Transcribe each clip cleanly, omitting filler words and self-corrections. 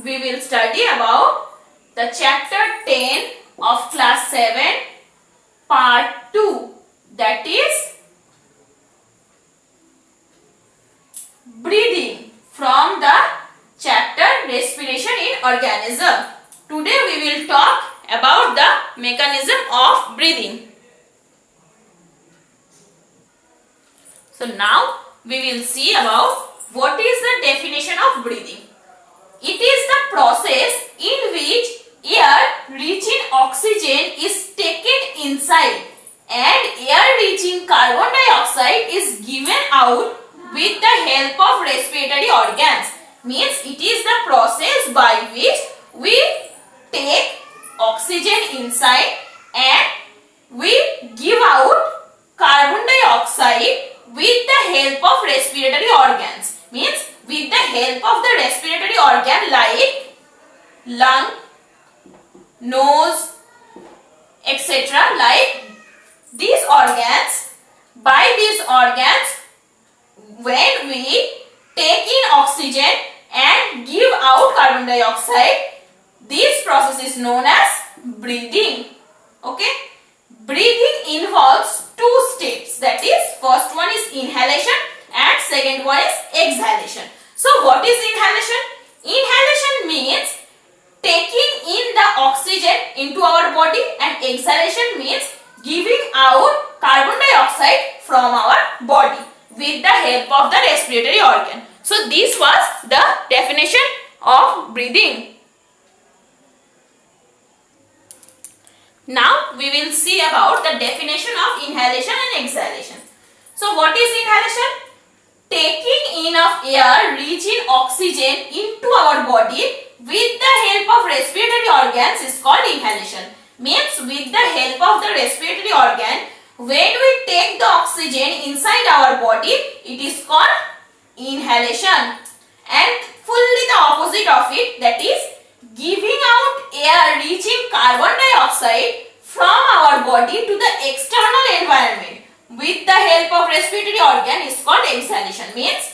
we will study about the chapter 10 of class 7 part 2, that is breathing, from the chapter respiration in organism. Today we will talk about the mechanism of breathing. So now we will see about what is the definition of breathing. It is the process in which air reaching oxygen is taken inside and air reaching carbon dioxide is given out with the help of respiratory organs. Means it is the process by which we take oxygen inside and we give out carbon dioxide with the help of respiratory organs. Means with the help of the respiratory organ like lung, nose, etc. Like these organs, by these organs, when we take in oxygen and give out carbon dioxide, this process is known as breathing. Okay? Breathing involves two steps, that is, first one is inhalation and second one is exhalation. So what is inhalation? Inhalation means taking in the oxygen into our body, and exhalation means giving out carbon dioxide from our body with the help of the respiratory organ. So this was the definition of breathing. Now we will see about the definition of inhalation and exhalation. So what is inhalation? Taking in of air reaching oxygen into our body with the help of respiratory organs is called inhalation. Means with the help of the respiratory organ, when we take the oxygen inside our body, it is called inhalation. And fully the opposite of it, that is giving out air reaching carbon dioxide from our body to the external environment with the help of respiratory organ is called exhalation. Means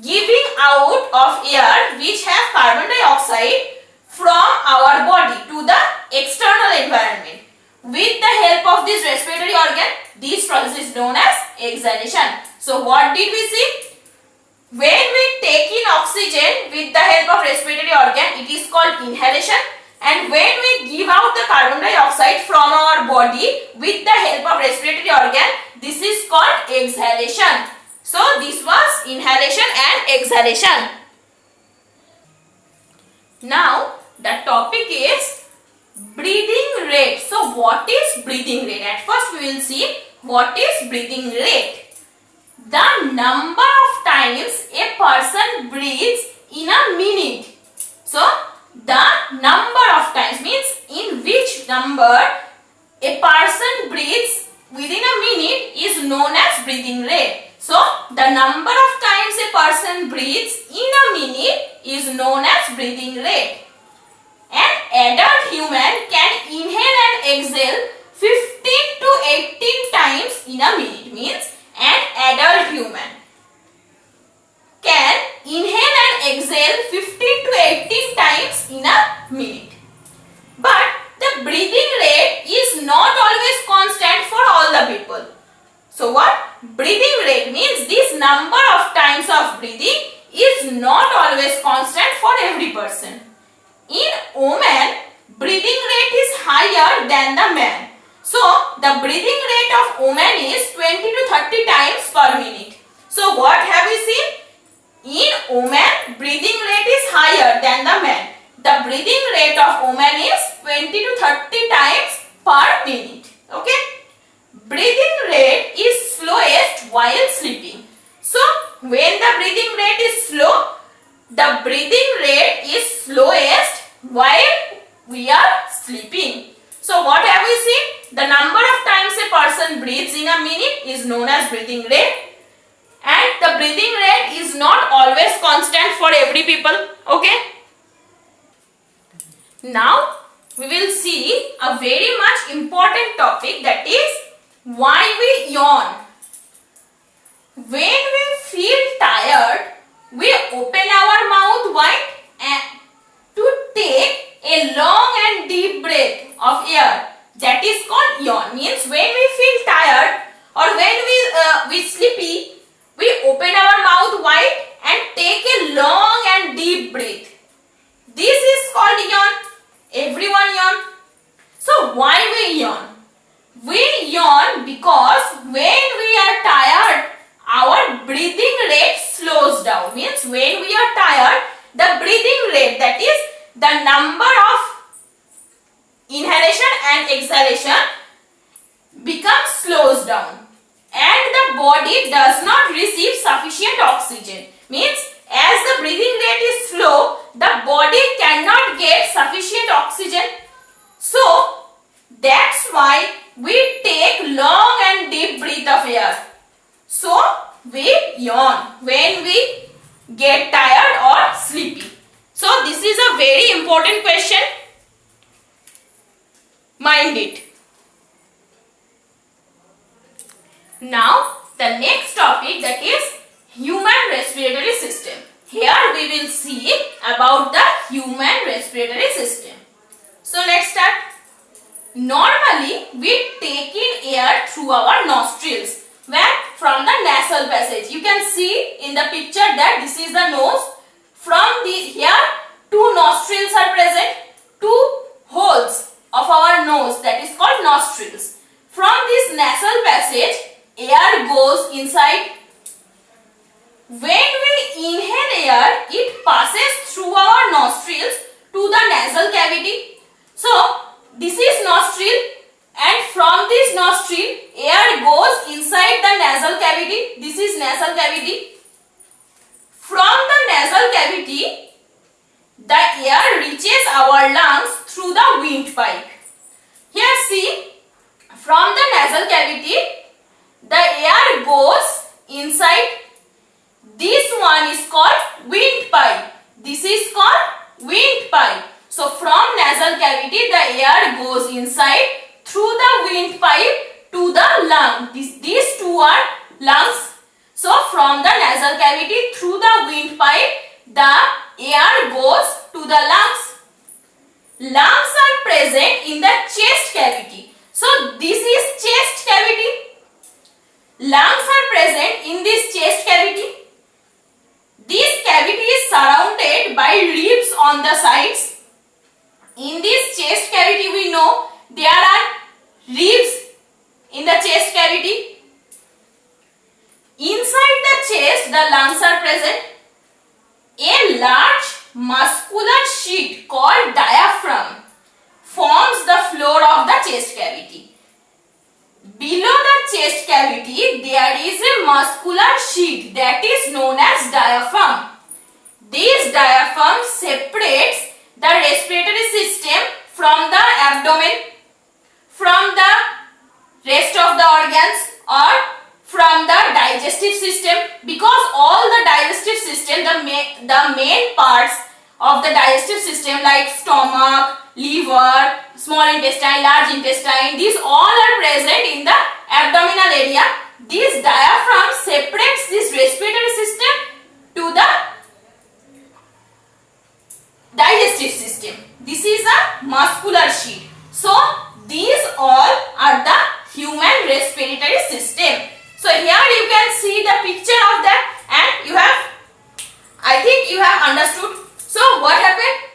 giving out of air which have carbon dioxide from our body to the external environment with the help of this respiratory organ. This process is known as exhalation. So what did we see? When we take in oxygen with the help of respiratory organ, it is called inhalation, and when we give out the carbon dioxide from our body with the help of respiratory organ, this is called exhalation. So this was inhalation and exhalation. Now the topic is breathing rate. So what is breathing rate? At first we will see what is breathing rate. The number of times a person breathes in a minute. So the number of times means in which number a person breathes within a minute is known as breathing rate. So the number of times a person breathes in a minute is known as breathing rate. An adult human can inhale and exhale 15 to 18 times in a minute. Means an adult human can inhale and exhale 15 to 18 times in a minute. But the breathing rate is not always constant for all the people. So what? Breathing rate means this number of times of breathing is not always constant for every person. In women, breathing rate is higher than the man. So the breathing rate of woman is 20 to 30 times per minute. So what have we seen? In woman, breathing rate is higher than the man. The breathing rate of woman is 20 to 30 times per minute. Okay? Breathing rate is slowest while sleeping. So when the breathing rate is slow, the breathing rate is slowest while we are sleeping. So what have we seen? The number of times a person breathes in a minute is known as breathing rate, and the breathing rate is not always constant for every people. Okay? Now we will see a very much important topic, that is why we yawn. When we feel tired, we open our mouth wide and to a long and deep breath of air. That is called yawn. Means when we feel tired or when we sleepy, we open our mouth wide and take a long and deep breath. This is called yawn. Everyone yawn. So why we yawn? We yawn because when we are tired, our breathing rate slows down. Means when we are tired, the breathing rate, that is the number of inhalation and exhalation, slows down and the body does not receive sufficient oxygen. Means as the breathing rate is slow, the body cannot get sufficient oxygen. So that's why we take long and deep breath of air. So we yawn when we get tired or sleepy. So this is a very important question. Mind it. Now the next topic, that is human respiratory system. Here we will see about the human respiratory system. So let's start. Normally we take in air through our nostrils. Where? From the nasal passage. You can see in the picture that this is the nose. From here two nostrils are present, two holes of our nose, that is called nostrils. From this nasal passage, air goes inside. When we inhale air, it passes through our nostrils to the nasal cavity. So this is nostril, and from this nostril air goes inside the nasal cavity. This is nasal cavity. From the nasal cavity, the air reaches our lungs through the windpipe. Here see, from the nasal cavity, the air goes inside. This one is called windpipe. This is called windpipe. So from nasal cavity, the air goes inside through the windpipe to the lung. These two are lungs. So from the nasal cavity through the windpipe, the air goes to the lungs. Lungs are present in the chest cavity. So this is chest cavity. Lungs are present in this chest cavity. This cavity is surrounded by ribs on the sides. In this chest cavity, we know there are ribs in the chest cavity. Inside the chest, the lungs are present. A large muscular sheet called diaphragm forms the floor of the chest cavity. Below the chest cavity, there is a muscular sheet that is known as diaphragm. This diaphragm separates the respiratory system from the abdomen, from the rest of the organs, or from the digestive system, because all the digestive system, the main parts of the digestive system like stomach, liver, small intestine, large intestine, these all are present in the abdominal area. This diaphragm separates this respiratory system to the digestive system. This is a muscular sheet. So these all are the human respiratory system. So here you can see the picture of that, and I think you have understood. So what happened?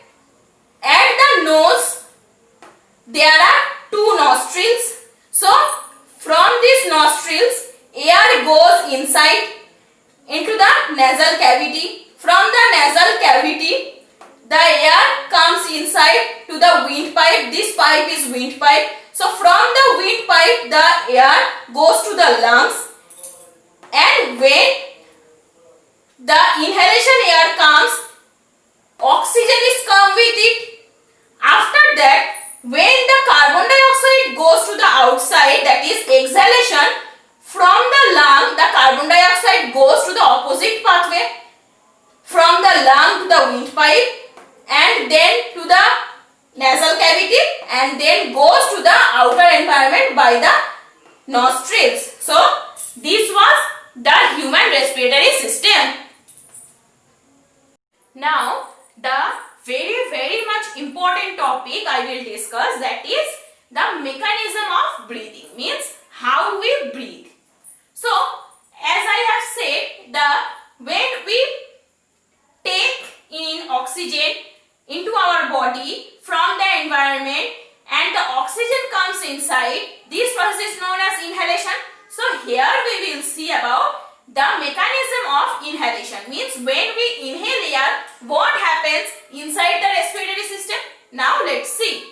At the nose there are two nostrils. So from these nostrils air goes inside into the nasal cavity. From the nasal cavity the air comes inside to the windpipe. This pipe is windpipe. So from the windpipe the air goes to the lungs, and when the inhalation air comes, oxygen is come with it. After that, when the carbon dioxide goes to the outside, that is exhalation, from the lung the carbon dioxide goes to the opposite pathway, from the lung to the windpipe, and then to the nasal cavity, and then goes to the outer environment by the nostrils. So this was the human respiratory system. Now the very much important topic I will discuss, that is the mechanism of breathing, means how we breathe. So as I have said, when we take in oxygen into our body from the environment and the oxygen comes inside, this process is known as inhalation. So here we will see about the mechanism of inhalation, means when we inhale air, what happens inside the respiratory system. Now let's see.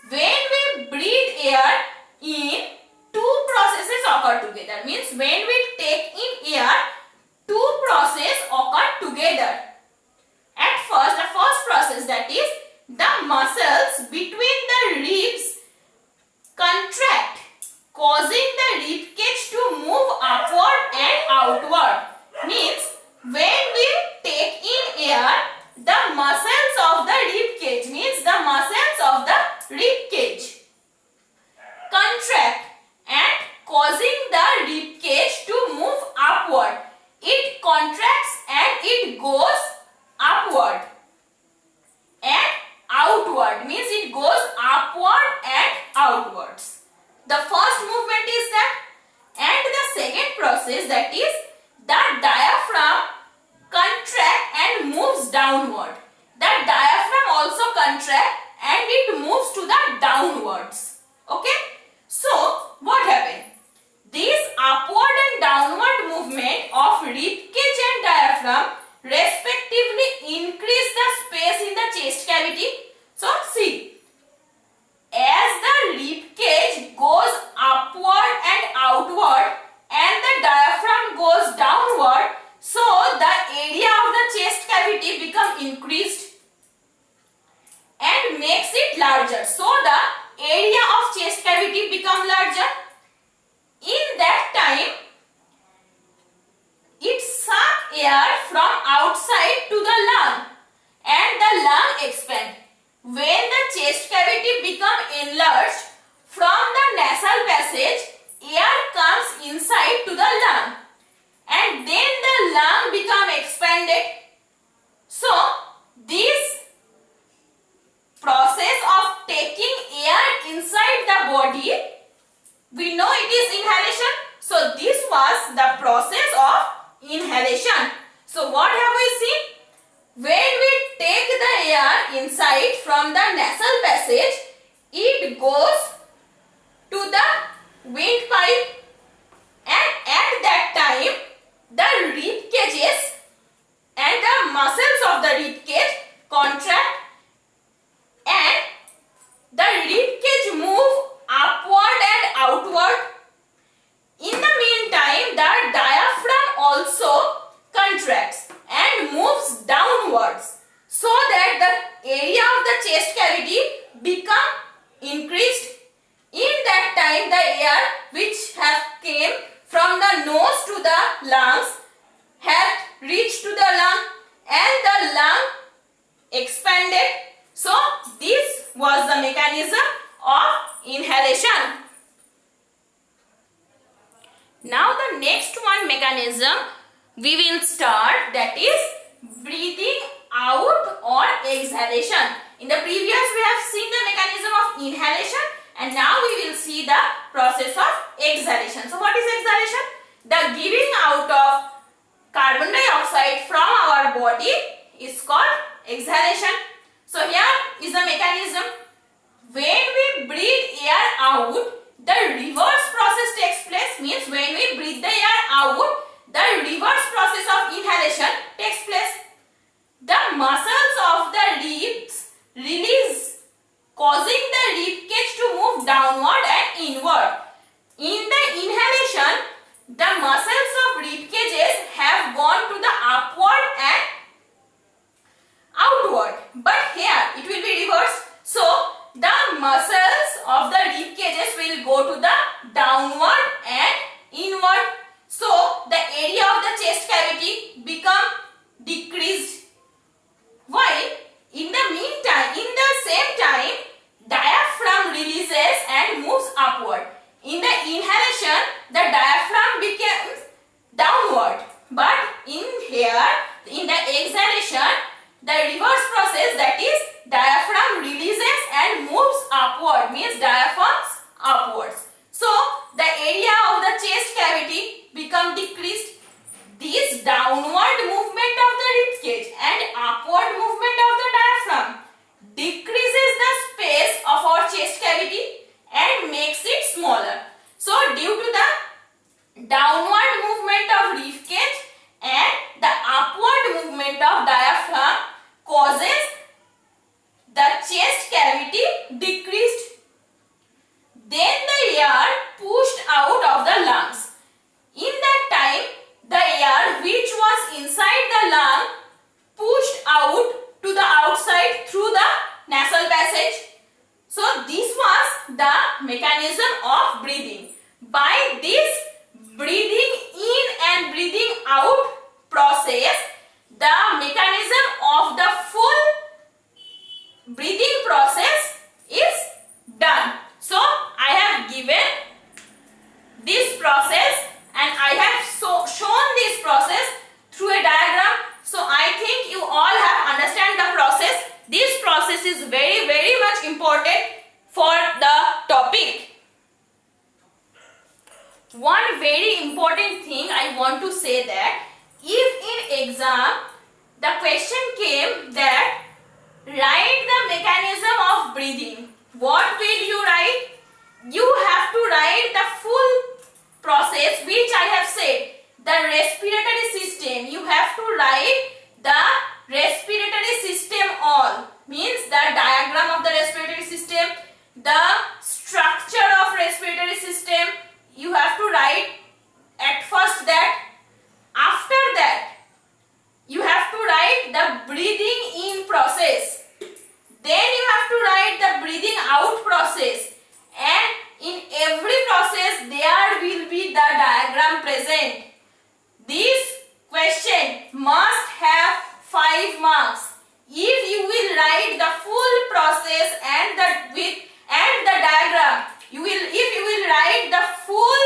When we breathe air in, two processes occur together, means when we take in air, two processes occur together. At first, the first process, that is the muscles between the ribs contract, causing the rib cage to move upward and outward. Means when we take in air, the muscles of the rib cage, means the muscles of the rib cage contract and causing the rib cage to move upward. It contracts and it goes upward and outward, means it goes upward and outwards. The first movement is that, and the second process, that is the diaphragm contract and moves downward. The diaphragm also contract and it moves to the downwards. Okay, so what happened? This upward and downward movement of rib cage and diaphragm respectively increase the space in the chest cavity. So see, as the rib cage goes upward and outward and the diaphragm goes downward, so the area of the chest cavity becomes increased and makes it larger. So the area of chest cavity become larger. In that time, it sucks air from outside to the lung and the lung expand. When the chest cavity becomes enlarged, from the nasal passage, air comes inside to the lung and then the lung becomes expanded. So this process of taking air inside the body, we know it is inhalation. So this was the process of inhalation. So what have we seen? When we take the air inside from the nasal passage, it goes to the windpipe and at that time the rib cages and the muscles of the rib cage contract and the rib cage move upward and outward. In the meantime, the diaphragm also contracts and moves downwards, so that the area of the chest cavity become increased. In that time, the air which have came from the nose to the lungs have reached to the lung and the lung expanded. So this was the mechanism of inhalation. Now the next one mechanism we will start, that is breathing out or exhalation. In the previous we have seen the mechanism of inhalation and now we will see the process of exhalation. So what is exhalation? The giving out of carbon dioxide from our body is called exhalation. So here is the mechanism. When we breathe air out, the reverse process takes place, means when we breathe the air out, the reverse process of inhalation takes place. The muscles of the ribs release, causing the rib cage to move downward and inward. In the inhalation, the muscles of rib cages have gone to the upward and outward, but here it will be reversed. So the muscles of the rib cages will go to the downward and inward. So the area of the chest cavity become decreased. While in the meantime, in the same time, diaphragm releases and moves upward. In the inhalation, the diaphragm becomes downward, but in here, in the exhalation, the reverse process, that is diaphragm releases and moves upward, means diaphragms upwards. So the area of the chest cavity become decreased. This downward movement of the rib cage and upward movement of the diaphragm decreases the space of our chest cavity and makes it smaller. So due to the downward movement of rib cage and the upward movement of diaphragm causes the chest cavity decreased. Then the air pushed out of the lungs. In that time, the air which was inside the lung pushed out to the outside through the nasal passage. So this was the mechanism of breathing. By this breathing in and breathing out process, the mechanism of the full breathing process is done. So I have given this process and I have shown this process through a diagram. So I think you all have understand the process. This process is very much important for the topic. One very important thing I want to say that if in exam the question came that write the mechanism of breathing, what will you write? You have to write the full process which I have said. The respiratory system, you have to write the respiratory system all, means the diagram of the respiratory system, the structure of respiratory system, you have to write at first that. After that, you have to write the breathing in process. Then you have to write the breathing out process. And in every process, there will be the diagram present. This question must have 5 marks. If you will write the full process and the diagram, if you will write the full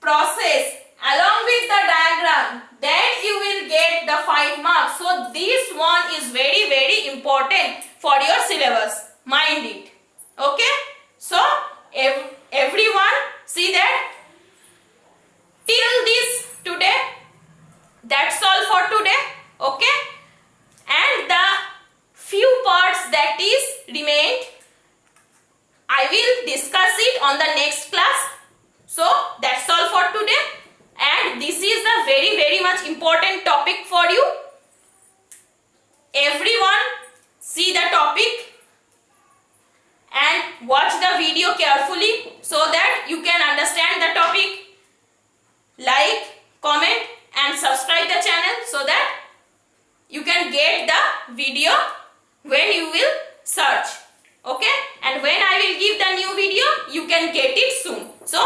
process along with the diagram, then you will get the 5 marks. So this one is very important for your syllabus. Mind it. Okay? So everyone see that till this today. That's all for today. Okay? And the few parts that is remained, I will discuss it on the next class. So that's all for today. And this is the very much important topic for you. Everyone see the topic and watch the video carefully so that you can understand the topic. Like, comment and subscribe the channel so that you can get the video when you will search. Okay? And when I will give the new video, you can get it soon. So